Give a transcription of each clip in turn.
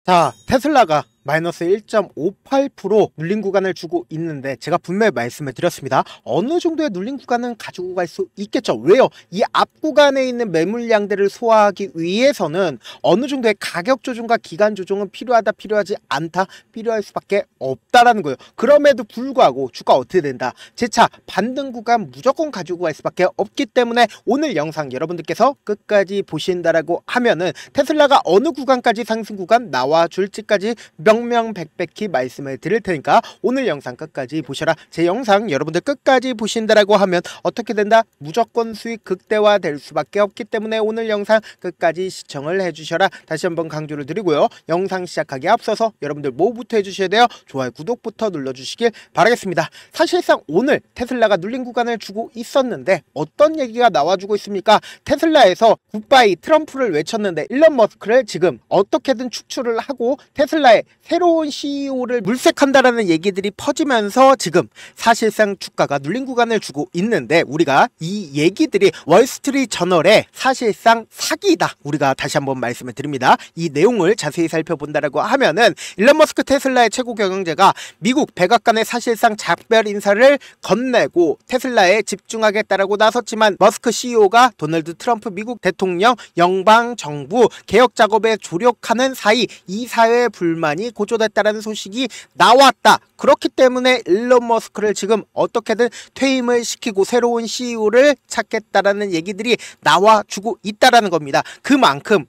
자, 테슬라가 마이너스 1.58% 눌린 구간을 주고 있는데 제가 분명히 말씀을 드렸습니다. 어느 정도의 눌린 구간은 가지고 갈 수 있겠죠. 왜요? 이 앞 구간에 있는 매물량들을 소화하기 위해서는 어느 정도의 가격 조정과 기간 조정은 필요하다, 필요하지 않다, 필요할 수밖에 없다라는 거예요. 그럼에도 불구하고 주가 어떻게 된다? 재차 반등 구간 무조건 가지고 갈 수밖에 없기 때문에 오늘 영상 여러분들께서 끝까지 보신다라고 하면은 테슬라가 어느 구간까지 상승 구간 나와줄지까지 명명백백히 말씀을 드릴 테니까 오늘 영상 끝까지 보셔라. 제 영상 여러분들 끝까지 보신다라고 하면 어떻게 된다? 무조건 수익 극대화 될 수밖에 없기 때문에 오늘 영상 끝까지 시청을 해주셔라. 다시 한번 강조를 드리고요. 영상 시작하기에 앞서서 여러분들 뭐부터 해주셔야 돼요? 좋아요, 구독부터 눌러주시길 바라겠습니다. 사실상 오늘 테슬라가 눌린 구간을 주고 있었는데 어떤 얘기가 나와주고 있습니까? 테슬라에서 굿바이 트럼프를 외쳤는데 일론 머스크를 지금 어떻게든 축출을 하고 테슬라의 새로운 CEO를 물색한다라는 얘기들이 퍼지면서 지금 사실상 주가가 눌린 구간을 주고 있는데 우리가 이 얘기들이 월스트리트 저널의 사실상 사기다. 우리가 다시 한번 말씀을 드립니다. 이 내용을 자세히 살펴본다라고 하면은 일론 머스크 테슬라의 최고 경영자가 미국 백악관에 사실상 작별 인사를 건네고 테슬라에 집중하겠다라고 나섰지만 머스크 CEO가 도널드 트럼프 미국 대통령 연방정부 개혁 작업에 조력하는 사이 이 사회의 불만이 고조됐다라는 소식이 나왔다. 그렇기 때문에 일론 머스크를 지금 어떻게든 퇴임을 시키고 새로운 CEO를 찾겠다라는 얘기들이 나와주고 있다라는 겁니다. 그만큼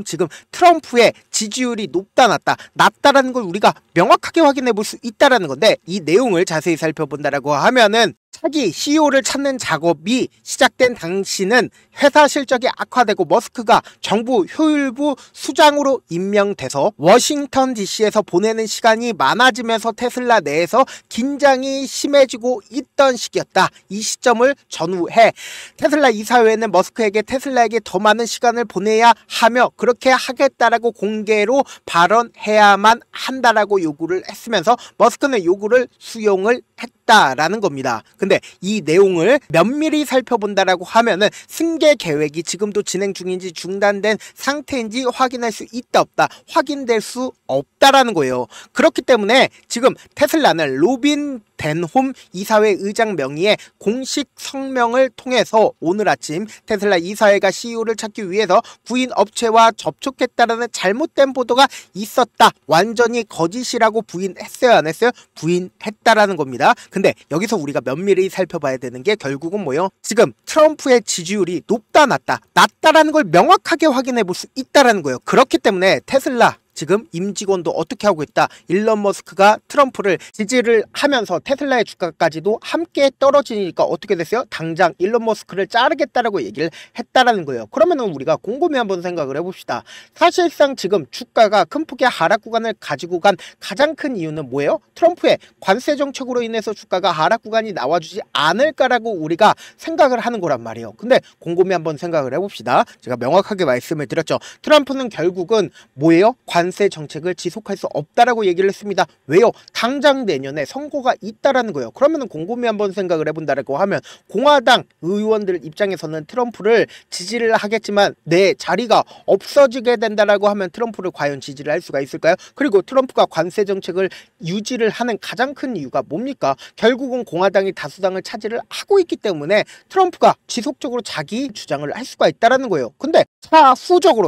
지금 트럼프의 지지율이 높다 낮다라는 걸 우리가 명확하게 확인해 볼 수 있다라는 건데 이 내용을 자세히 살펴본다라고 하면은 차기 CEO를 찾는 작업이 시작된 당시는 회사 실적이 악화되고 머스크가 정부 효율부 수장으로 임명돼서 워싱턴 DC에서 보내는 시간이 많아지면서 테슬라 내에서 긴장이 심해지고 있던 시기였다. 이 시점을 전후해 테슬라 이사회는 머스크에게 테슬라에게 더 많은 시간을 보내야 하며 그렇게 하겠다라고 공개로 발언해야만 한다라고 요구를 했으면서 머스크는 요구를 수용을 했다라는 겁니다. 근데 이 내용을 면밀히 살펴본다라고 하면은 승계 계획이 지금도 진행 중인지 중단된 상태인지 확인할 수 있다 없다 확인될 수 없다라는 거예요. 그렇기 때문에 지금 테슬라는 로빈 덴홈 이사회 의장 명의의 공식 성명을 통해서 오늘 아침 테슬라 이사회가 CEO를 찾기 위해서 부인 업체와 접촉했다라는 잘못된 보도가 있었다. 완전히 거짓이라고 부인했어요, 안 했어요? 부인했다라는 겁니다. 근데 여기서 우리가 면밀히 살펴봐야 되는 게 결국은 뭐예요? 지금 트럼프의 지지율이 높다 낮다라는 걸 명확하게 확인해 볼 수 있다라는 거예요. 그렇기 때문에 테슬라 지금 임직원도 어떻게 하고 있다? 일론 머스크가 트럼프를 지지를 하면서 테슬라의 주가까지도 함께 떨어지니까 어떻게 됐어요? 당장 일론 머스크를 자르겠다라고 얘기를 했다라는 거예요. 그러면은 우리가 곰곰이 한번 생각을 해봅시다. 사실상 지금 주가가 큰 폭의 하락 구간을 가지고 간 가장 큰 이유는 뭐예요? 트럼프의 관세 정책으로 인해서 주가가 하락 구간이 나와주지 않을까라고 우리가 생각을 하는 거란 말이에요. 근데 곰곰이 한번 생각을 해봅시다. 제가 명확하게 말씀을 드렸죠. 트럼프는 결국은 뭐예요? 관세 정책을 지속할 수 없다라고 얘기를 했습니다. 왜요? 당장 내년에 선거가 있다라는 거예요. 그러면은 곰곰이 한번 생각을 해본다라고 하면 공화당 의원들 입장에서는 트럼프를 지지를 하겠지만 내 자리가 없어지게 된다라고 하면 트럼프를 과연 지지를 할 수가 있을까요? 그리고 트럼프가 관세 정책을 유지를 하는 가장 큰 이유가 뭡니까? 결국은 공화당이 다수당을 차지를 하고 있기 때문에 트럼프가 지속적으로 자기 주장을 할 수가 있다라는 거예요. 근데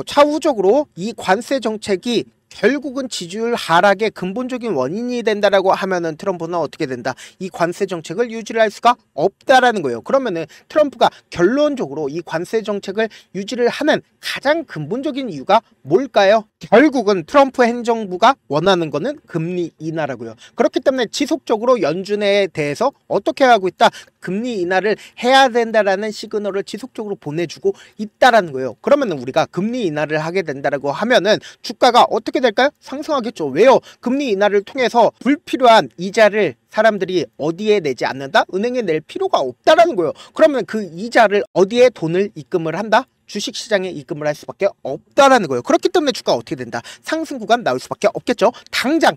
차후적으로 이 관세 정책이 결국은 지지율 하락의 근본적인 원인이 된다라고 하면은 트럼프는 어떻게 된다? 이 관세 정책을 유지를 할 수가 없다라는 거예요. 그러면은 트럼프가 결론적으로 이 관세 정책을 유지를 하는 가장 근본적인 이유가 뭘까요? 결국은 트럼프 행정부가 원하는 거는 금리 인하라고요. 그렇기 때문에 지속적으로 연준에 대해서 어떻게 하고 있다? 금리 인하를 해야 된다라는 시그널을 지속적으로 보내주고 있다라는 거예요. 그러면은 우리가 금리 인하를 하게 된다라고 하면은 주가가 어떻게 될까요? 상승하겠죠. 왜요? 금리 인하를 통해서 불필요한 이자를 사람들이 어디에 내지 않는다? 은행에 낼 필요가 없다라는 거예요. 그러면 그 이자를 어디에 돈을 입금을 한다? 주식시장에 입금을 할 수밖에 없다라는 거예요. 그렇기 때문에 주가가 어떻게 된다? 상승 구간 나올 수밖에 없겠죠. 당장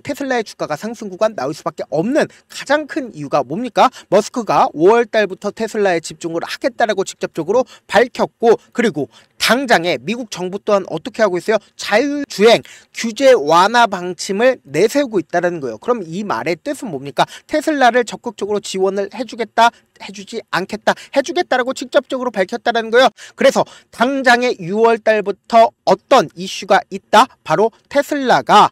테슬라의 주가가 상승 구간 나올 수밖에 없는 가장 큰 이유가 뭡니까? 머스크가 5월 달부터 테슬라에 집중을 하겠다라고 직접적으로 밝혔고, 그리고 당장에 미국 정부 또한 어떻게 하고 있어요? 자율주행 규제 완화 방침을 내세우고 있다는 거예요. 그럼 이 말의 뜻은 뭡니까? 테슬라를 적극적으로 지원을 해주겠다, 해주지 않겠다, 해주겠다라고 직접적으로 밝혔다는 거예요. 그래서 당장에 6월 달부터 어떤 이슈가 있다? 바로 테슬라가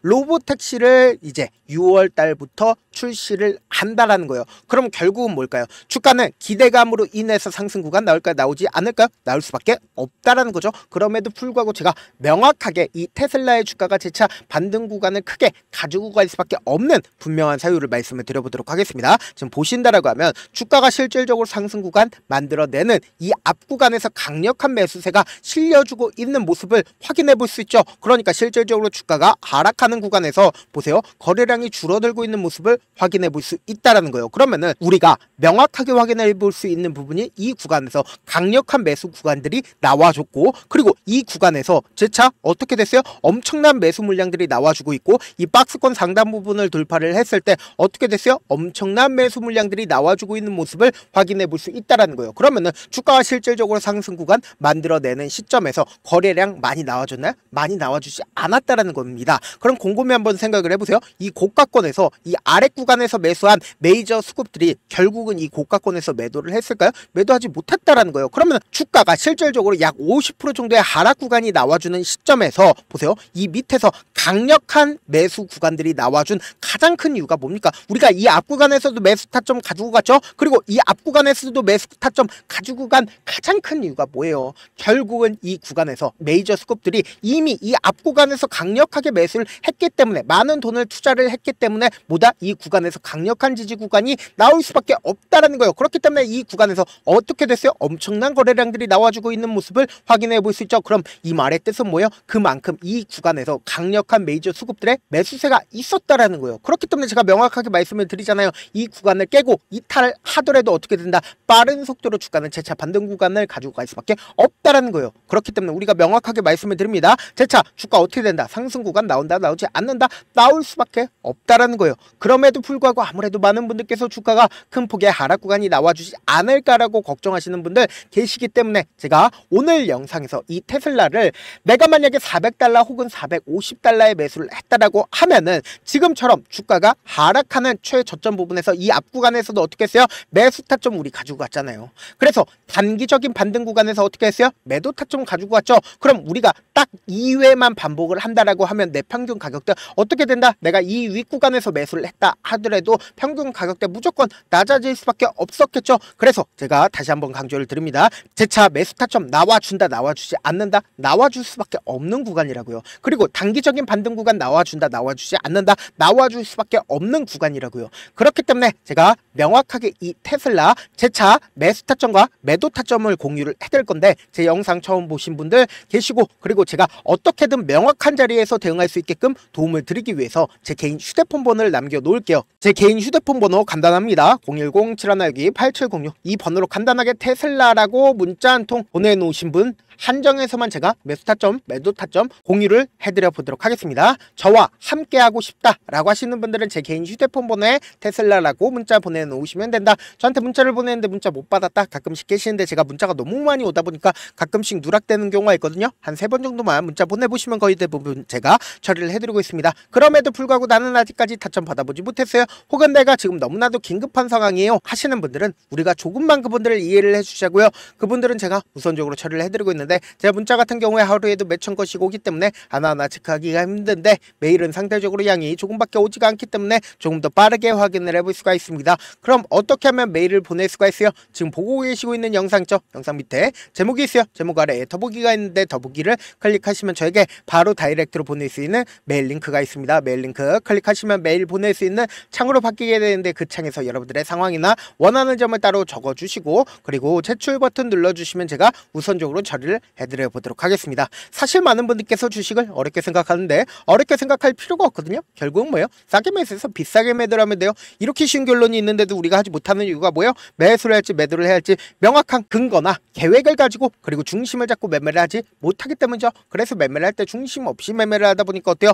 로보택시를 이제 6월 달부터 출시를 한다라는 거예요. 그럼 결국은 뭘까요? 주가는 기대감으로 인해서 상승 구간 나올까요? 나오지 않을까요? 나올 수밖에 없다라는 거죠. 그럼에도 불구하고 제가 명확하게 이 테슬라의 주가가 재차 반등 구간을 크게 가지고 갈 수밖에 없는 분명한 사유를 말씀을 드려보도록 하겠습니다. 지금 보신다라고 하면 주가가 실질적으로 상승 구간 만들어내는 이 앞 구간에서 강력한 매수세가 실려주고 있는 모습을 확인해 볼 수 있죠. 그러니까 실질적으로 주가가 하락하는 구간에서 보세요. 거래량이 줄어들고 있는 모습을 확인해 볼 수 있다는 거예요. 그러면은 우리가 명확하게 확인해 볼 수 있는 부분이 이 구간에서 강력한 매수 구간들이 나와줬고, 그리고 이 구간에서 재차 어떻게 됐어요? 엄청난 매수 물량들이 나와주고 있고, 이 박스권 상단 부분을 돌파를 했을 때 어떻게 됐어요? 엄청난 매수 물량들이 나와주고 있는 모습을 확인해 볼 수 있다는 거예요. 그러면은 주가가 실질적으로 상승 구간 만들어내는 시점에서 거래량 많이 나와줬나요? 많이 나와주지 않았다라는 겁니다. 그럼 곰곰이 한번 생각을 해보세요. 이 고가권에서 이 아래 구간에서 매수한 메이저 수급들이 결국은 이 고가권에서 매도를 했을까요? 매도하지 못했다라는 거예요. 그러면 주가가 실질적으로 약 50% 정도의 하락 구간이 나와주는 시점에서 보세요. 이 밑에서 강력한 매수 구간들이 나와준 가장 큰 이유가 뭡니까? 우리가 이 앞 구간에서도 매수 타점 가지고 갔죠. 그리고 이 앞 구간에서도 매수 타점 가지고 간 가장 큰 이유가 뭐예요? 결국은 이 구간에서 메이저 수급들이 이미 이 앞 구간에서 강력하게 매수를 했기 때문에, 많은 돈을 투자를 했기 때문에 뭐다? 이 구간에서 강력한 지지 구간이 나올 수밖에 없다라는 거예요. 그렇기 때문에 이 구간에서 어떻게 됐어요? 엄청난 거래량들이 나와주고 있는 모습을 확인해 볼 수 있죠. 그럼 이 말의 뜻은 뭐예요? 그만큼 이 구간에서 강력한 메이저 수급들의 매수세가 있었다라는 거예요. 그렇기 때문에 제가 명확하게 말씀을 드리잖아요. 이 구간을 깨고 이탈을 하더라도 어떻게 된다? 빠른 속도로 주가는 재차 반등 구간을 가지고 갈 수밖에 없다라는 거예요. 그렇기 때문에 우리가 명확하게 말씀을 드립니다. 재차 주가 어떻게 된다? 상승 구간 나온다? 나오지 않는다? 나올 수밖에 없다라는 거예요. 그럼에도 불구하고 아무래도 많은 분들께서 주가가 큰 폭의 하락 구간이 나와주지 않을까라고 걱정하시는 분들 계시기 때문에 제가 오늘 영상에서 이 테슬라를 내가 만약에 400달러 혹은 450달러에 매수를 했다라고 하면은 지금처럼 주가가 하락하는 최저점 부분에서 이 앞 구간에서도 어떻게 했어요? 매수 타점 우리 가지고 갔잖아요. 그래서 단기적인 반등 구간에서 어떻게 했어요? 매도 타점 가지고 갔죠. 그럼 우리가 딱 2회만 반복을 한다라고 하면 내 평균 가격대 어떻게 된다? 내가 이 윗구간에서 매수를 했다 하더라도 평균 가격대 무조건 낮아질 수밖에 없었겠죠. 그래서 제가 다시 한번 강조를 드립니다. 재차 매수 타점 나와준다, 나와주지 않는다? 나와줄 수밖에 없는 구간이라고요. 그리고 단기적인 반등 구간 나와준다, 나와주지 않는다? 나와줄 수밖에 없는 구간이라고요. 그렇기 때문에 제가 명확하게 이 테슬라 재차 매수 타점과 매도 타점을 공유를 해드릴 건데, 제 영상 처음 보신 분들 계시고, 그리고 제가 어떻게든 명확한 자리에서 대응할 수 있게끔 도움을 드리기 위해서 제 개인 휴대폰 번호를 남겨 놓을게요. 제 개인 휴대폰 번호 간단합니다. 010-7162-8706. 이 번호로 간단하게 테슬라라고 문자 한 통 보내놓으신 분 한정해서만 제가 매수 타점, 매도 타점 공유를 해드려 보도록 하겠습니다. 저와 함께하고 싶다라고 하시는 분들은 제 개인 휴대폰 번호에 테슬라라고 문자 보내놓으시면 된다. 저한테 문자를 보내는데 문자 못 받았다 가끔씩 계시는데, 제가 문자가 너무 많이 오다 보니까 가끔씩 누락되는 경우가 있거든요. 한 3번 정도만 문자 보내보시면 거의 대부분 제가 처리를 해드리고 있습니다. 그럼에도 불구하고 나는 아직까지 타점 받아보지 못했어요, 혹은 내가 지금 너무나도 긴급한 상황이에요 하시는 분들은 우리가 조금만 그분들을 이해를 해주시고요. 그분들은 제가 우선적으로 처리를 해드리고 있는데, 제가 문자 같은 경우에 하루에도 몇천 건씩 오기 때문에 하나하나 체크하기가 힘든데, 메일은 상대적으로 양이 조금밖에 오지가 않기 때문에 조금 더 빠르게 확인을 해볼 수가 있습니다. 그럼 어떻게 하면 메일을 보낼 수가 있어요? 지금 보고 계시고 있는 영상 있죠? 영상 밑에 제목이 있어요. 제목 아래에 더보기가 있는데 더보기를 클릭하시면 저에게 바로 다이렉트로 보낼 수 있는 메일 링크가 있습니다. 메일 링크 클릭하시면 메일 보낼 수 있는 창으로 바뀌게 되는데, 그 창에서 여러분들의 상황이나 원하는 점을 따로 적어주시고, 그리고 제출 버튼 눌러주시면 제가 우선적으로 처리를 해드려 보도록 하겠습니다. 사실 많은 분들께서 주식을 어렵게 생각하는데, 어렵게 생각할 필요가 없거든요. 결국은 뭐예요? 싸게 매수해서 비싸게 매도를 하면 돼요. 이렇게 쉬운 결론이 있는데도 우리가 하지 못하는 이유가 뭐예요? 매수를 할지 매도를 해야 할지 명확한 근거나 계획을 가지고, 그리고 중심을 잡고 매매를 하지 못하기 때문이죠. 그래서 매매를 할 때 중심 없이 매매를 하다 보니까 어때요?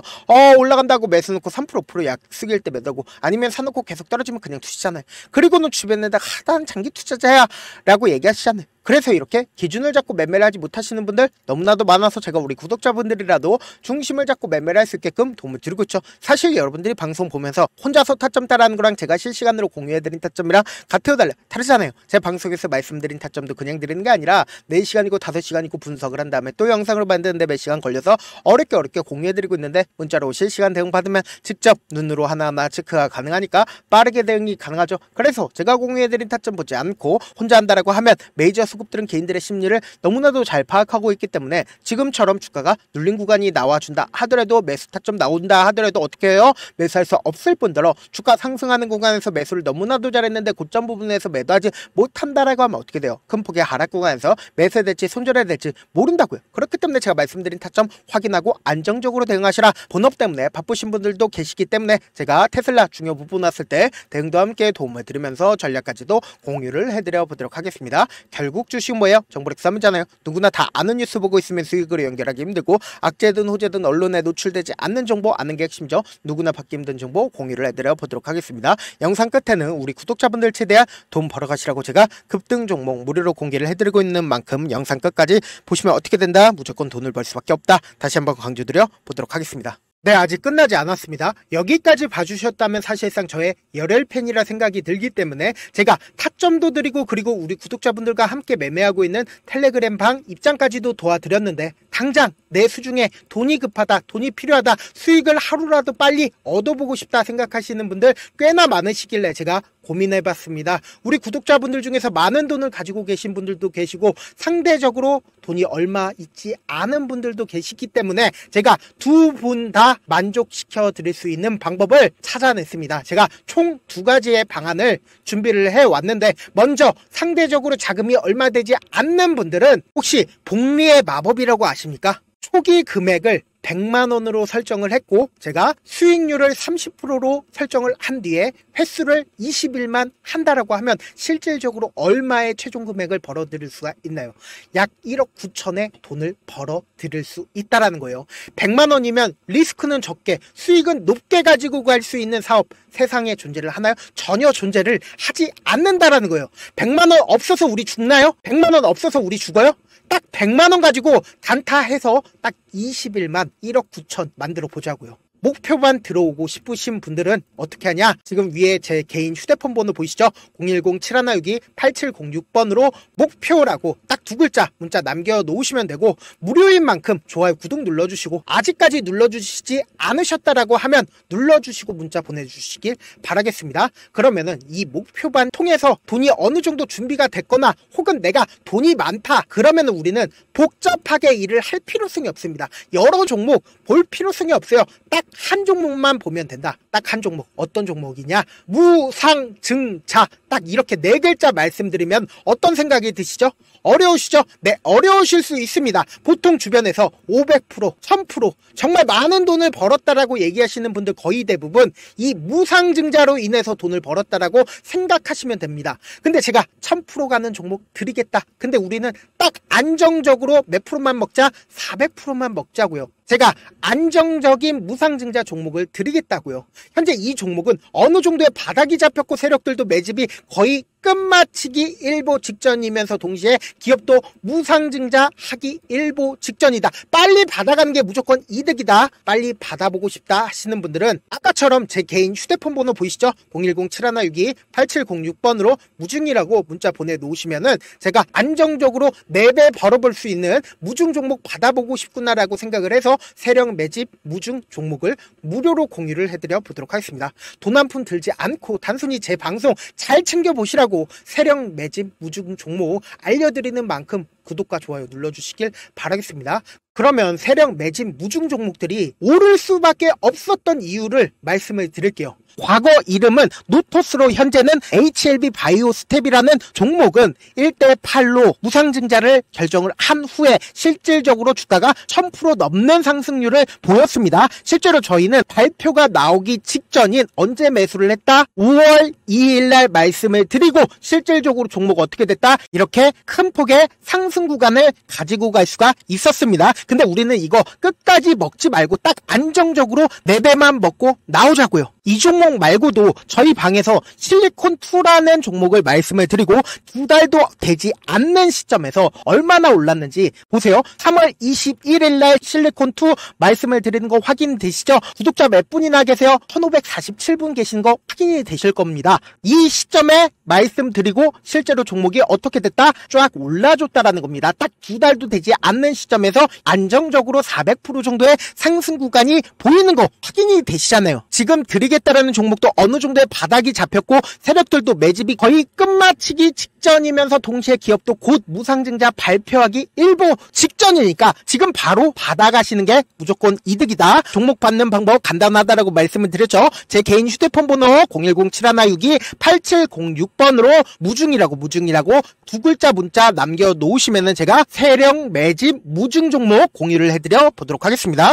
올라간다고 매수 놓고 3% 5% 약쓰기일 때 매도고, 아니면 사놓고 계속 떨어지면 그냥 투시잖아요. 그리고는 주변에다 하단 장기 투자자야 라고 얘기하시잖아요. 그래서 이렇게 기준을 잡고 매매를 하지 못하시는 분들 너무나도 많아서 제가 우리 구독자분들이라도 중심을 잡고 매매를 할 수 있게끔 도움을 드리고 있죠. 사실 여러분들이 방송 보면서 혼자서 타점 따라하는 거랑 제가 실시간으로 공유해드린 타점이랑 같아요 달라요? 다르잖아요. 제 방송에서 말씀드린 타점도 그냥 드리는 게 아니라 4시간이고 5시간이고 분석을 한 다음에 또 영상으로 만드는데 몇 시간 걸려서 어렵게 공유해드리고 있는데 문자로 실시간 대응 받으면 직접 눈으로 하나하나 체크가 가능하니까 빠르게 대응이 가능하죠. 그래서 제가 공유해드린 타점 보지 않고 혼자 한다라고 하면 메이저 수급들은 개인들의 심리를 너무나도 잘 파악하고 있기 때문에 지금처럼 주가가 눌린 구간이 나와준다 하더라도 매수 타점 나온다 하더라도 어떻게 해요? 매수할 수 없을 뿐더러 주가 상승하는 구간에서 매수를 너무나도 잘했는데 고점 부분에서 매도하지 못한다라고 하면 어떻게 돼요? 큰 폭의 하락 구간에서 매수해야 될지 손절해야 될지 모른다고요. 그렇기 때문에 제가 말씀드린 타점 확인하고 안정적으로 대응하시라. 본업 때문에 바쁘신 분들도 계시기 때문에 제가 테슬라 중요 부분 왔을 때 대응도 함께 도움을 드리면서 전략까지도 공유를 해드려 보도록 하겠습니다. 결국 주식은 뭐예요? 정보력 싸움이잖아요. 누구나 다 아는 뉴스 보고 있으면 수익으로 연결하기 힘들고 악재든 호재든 언론에 노출되지 않는 정보 아는 게 핵심이죠. 누구나 받기 힘든 정보 공유를 해드려 보도록 하겠습니다. 영상 끝에는 우리 구독자분들 최대한 돈 벌어가시라고 제가 급등 종목 무료로 공개를 해드리고 있는 만큼 영상 끝까지 보시면 어떻게 된다? 무조건 돈을 벌 수밖에 없다. 다시 한번 강조드려 보도록 하겠습니다. 네, 아직 끝나지 않았습니다. 여기까지 봐주셨다면 사실상 저의 열혈팬이라 생각이 들기 때문에 제가 타점도 드리고 그리고 우리 구독자분들과 함께 매매하고 있는 텔레그램 방 입장까지도 도와드렸는데 당장 내 수중에 돈이 급하다, 돈이 필요하다, 수익을 하루라도 빨리 얻어보고 싶다 생각하시는 분들 꽤나 많으시길래 제가 고민해봤습니다. 우리 구독자분들 중에서 많은 돈을 가지고 계신 분들도 계시고 상대적으로 돈이 얼마 있지 않은 분들도 계시기 때문에 제가 두 분 다 만족시켜 드릴 수 있는 방법을 찾아냈습니다. 제가 총 2가지의 방안을 준비를 해왔는데 먼저 상대적으로 자금이 얼마 되지 않는 분들은 혹시 복리의 마법이라고 아십니까? 초기 금액을 100만원으로 설정을 했고 제가 수익률을 30%로 설정을 한 뒤에 횟수를 20일만 한다라고 하면 실질적으로 얼마의 최종 금액을 벌어들일 수가 있나요? 약 1억 9천의 돈을 벌어들일 수 있다라는 거예요. 100만원이면 리스크는 적게 수익은 높게 가지고 갈 수 있는 사업 세상에 존재를 하나요? 전혀 존재를 하지 않는다라는 거예요. 100만원 없어서 우리 죽나요? 100만원 없어서 우리 죽어요? 딱 100만원 가지고 단타해서 딱 20일만 1억 9천 만들어 보자고요. 목표만 들어오고 싶으신 분들은 어떻게 하냐? 지금 위에 제 개인 휴대폰 번호 보이시죠? 010-7162-8706번으로 목표라고 딱 2글자 문자 남겨놓으시면 되고 무료인 만큼 좋아요 구독 눌러주시고 아직까지 눌러주시지 않으셨다라고 하면 눌러주시고 문자 보내주시길 바라겠습니다. 그러면은 이 목표반 통해서 돈이 어느 정도 준비가 됐거나 혹은 내가 돈이 많다 그러면은 우리는 복잡하게 일을 할 필요성이 없습니다. 여러 종목 볼 필요성이 없어요. 딱 한 종목만 보면 된다. 딱 한 종목. 어떤 종목이냐? 무상증자. 딱 이렇게 4글자 말씀드리면 어떤 생각이 드시죠? 어려우시죠? 네, 어려우실 수 있습니다. 보통 주변에서 500%, 1000% 정말 많은 돈을 벌었다라고 얘기하시는 분들 거의 대부분 이 무상증자로 인해서 돈을 벌었다라고 생각하시면 됩니다. 근데 제가 1000% 가는 종목 드리겠다. 근데 우리는 딱 안정적으로 몇 프로만 먹자? 400%만 먹자고요. 제가 안정적인 무상증자 종목을 드리겠다고요. 현재 이 종목은 어느 정도의 바닥이 잡혔고 세력들도 매집이 거의 끝마치기 일보 직전이면서 동시에 기업도 무상증자 하기 일보 직전이다. 빨리 받아가는 게 무조건 이득이다. 빨리 받아보고 싶다 하시는 분들은 아까처럼 제 개인 휴대폰 번호 보이시죠? 010-7162-8706번으로 무중이라고 문자 보내놓으시면은 제가 안정적으로 4배 벌어볼 수 있는 무중 종목 받아보고 싶구나라고 생각을 해서 세력 매집 무중 종목을 무료로 공유를 해드려 보도록 하겠습니다. 돈 한 푼 들지 않고 단순히 제 방송 잘 챙겨보시라고 세력 매집 무중 종목 알려드리는 만큼 구독과 좋아요 눌러주시길 바라겠습니다. 그러면 세력 매집 무중 종목들이 오를 수밖에 없었던 이유를 말씀을 드릴게요. 과거 이름은 노토스로 현재는 HLB 바이오스텝이라는 종목은 1대8로 무상증자를 결정을 한 후에 실질적으로 주가가 1000% 넘는 상승률을 보였습니다. 실제로 저희는 발표가 나오기 직전인 언제 매수를 했다? 5월 2일날 말씀을 드리고 실질적으로 종목 어떻게 됐다? 이렇게 큰 폭의 상승 구간을 가지고 갈 수가 있었습니다. 근데 우리는 이거 끝까지 먹지 말고 딱 안정적으로 4배만 먹고 나오자고요. 이 종목 말고도 저희 방에서 실리콘2라는 종목을 말씀을 드리고 2달도 되지 않는 시점에서 얼마나 올랐는지 보세요. 3월 21일 날 실리콘2 말씀을 드리는 거 확인되시죠? 구독자 몇 분이나 계세요? 1547분 계신 거 확인이 되실 겁니다. 이 시점에 말씀드리고 실제로 종목이 어떻게 됐다? 쫙 올라줬다라는 겁니다. 딱 2달도 되지 않는 시점에서 안정적으로 400% 정도의 상승 구간이 보이는 거 확인이 되시잖아요. 지금 드리겠다라는 종목도 어느 정도의 바닥이 잡혔고 세력들도 매집이 거의 끝마치기 직전이면서 동시에 기업도 곧 무상증자 발표하기 일보 직전이니까 지금 바로 받아가시는 게 무조건 이득이다. 종목 받는 방법 간단하다라고 말씀을 드렸죠. 제 개인 휴대폰 번호 010-7162-8706번으로 무중이라고 두 글자 문자 남겨놓으시면은 제가 세력 매집 무중 종목 공유를 해드려 보도록 하겠습니다.